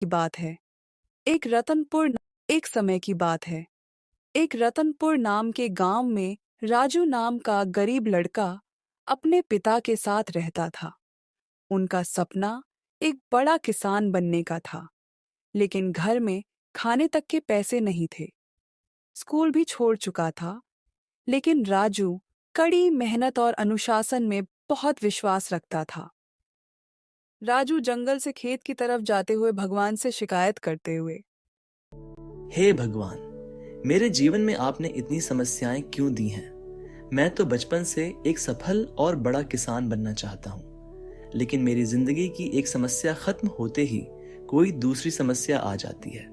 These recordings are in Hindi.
की बात है एक रतनपुर एक समय की बात है एक रतनपुर नाम के गांव में राजू नाम का गरीब लड़का अपने पिता के साथ रहता था। उनका सपना एक बड़ा किसान बनने का था, लेकिन घर में खाने तक के पैसे नहीं थे। स्कूल भी छोड़ चुका था, लेकिन राजू कड़ी मेहनत और अनुशासन में बहुत विश्वास रखता था। राजू जंगल से खेत की तरफ जाते हुए भगवान से शिकायत करते हुए, हे भगवान, मेरे जीवन में आपने इतनी समस्याएं क्यों दी हैं? मैं तो बचपन से एक सफल और बड़ा किसान बनना चाहता हूँ, लेकिन मेरी जिंदगी की एक समस्या खत्म होते ही कोई दूसरी समस्या आ जाती है।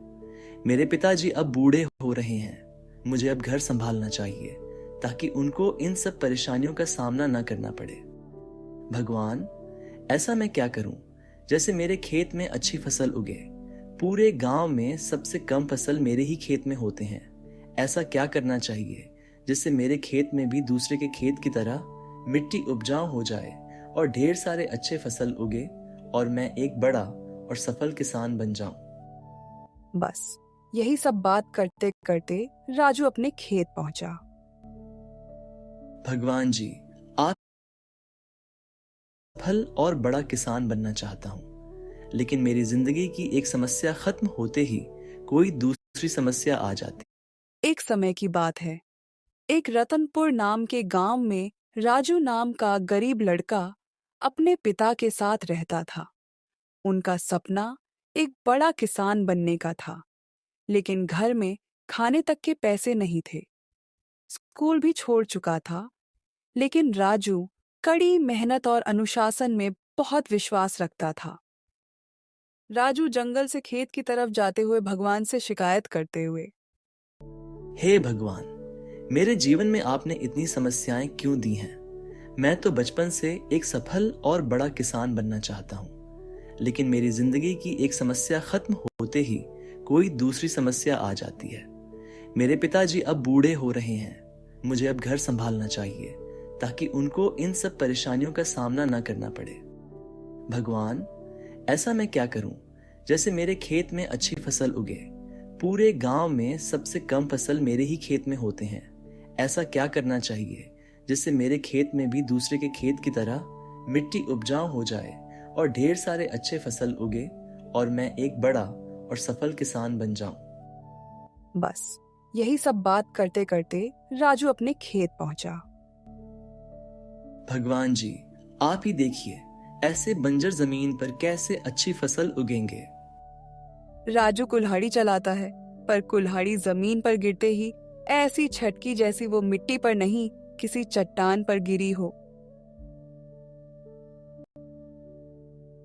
मेरे पिताजी अब बूढ़े हो रहे हैं। मुझे अब घर संभालना चाहिए ताकि उनको इन सब परेशानियों का सामना न करना पड़े। भगवान, ऐसा मैं क्या करूं जैसे मेरे खेत में अच्छी फसल उगे। पूरे गांव में सबसे कम फसल मेरे ही खेत में होते हैं। ऐसा क्या करना चाहिए जिससे मेरे खेत में भी दूसरे के खेत की तरह मिट्टी उपजाऊ हो जाए और ढेर सारे अच्छे फसल उगे और मैं एक बड़ा और सफल किसान बन जाऊं। बस यही सब बात करते करते राजू अपने खेत पहुंचा। भगवान जी, आप सफल और बड़ा किसान बनना चाहता हूँ, लेकिन मेरी जिंदगी की एक समस्या खत्म होते ही कोई दूसरी समस्या आ जाती। एक समय की बात है एक रतनपुर नाम के गांव में राजू नाम का गरीब लड़का अपने पिता के साथ रहता था। उनका सपना एक बड़ा किसान बनने का था, लेकिन घर में खाने तक के पैसे नहीं थे। स्कूल भी छोड़ चुका था, लेकिन राजू कड़ी मेहनत और अनुशासन में बहुत विश्वास रखता था। राजू जंगल से खेत की तरफ जाते हुए भगवान से शिकायत करते हुए, हे भगवान, मेरे जीवन में आपने इतनी समस्याएं क्यों दी हैं? मैं तो बचपन से एक सफल और बड़ा किसान बनना चाहता हूँ, लेकिन मेरी जिंदगी की एक समस्या खत्म होते ही कोई दूसरी समस्या आ जाती है। मेरे पिताजी अब बूढ़े हो रहे हैं। मुझे अब घर संभालना चाहिए ताकि उनको इन सब परेशानियों का सामना न करना पड़े। भगवान, ऐसा मैं क्या करूं जैसे मेरे खेत में अच्छी फसल उगे। पूरे गांव में सबसे कम फसल मेरे ही खेत में होते हैं। ऐसा क्या करना चाहिए जिससे मेरे खेत में भी दूसरे के खेत की तरह मिट्टी उपजाऊ हो जाए और ढेर सारे अच्छे फसल उगे और मैं एक बड़ा और सफल किसान बन जाऊं। बस यही सब बात करते करते राजू अपने खेत पहुंचा। भगवान जी, आप ही देखिए, ऐसे बंजर जमीन पर कैसे अच्छी फसल उगेंगे। राजू कुल्हाड़ी चलाता है, पर कुल्हाड़ी जमीन पर गिरते ही ऐसी छटकी जैसी वो मिट्टी पर नहीं, किसी चट्टान पर गिरी हो।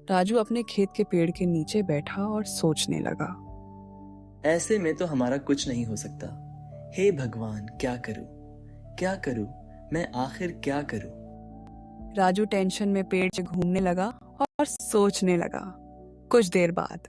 राजू अपने खेत के पेड़ के नीचे बैठा और सोचने लगा। ऐसे में तो हमारा कुछ नहीं हो सकता। हे भगवान, क्या करूं? क्या करूं? मैं आखिर क्या करूं? राजू टेंशन में पेड़ से घूमने लगा और सोचने लगा। कुछ देर बाद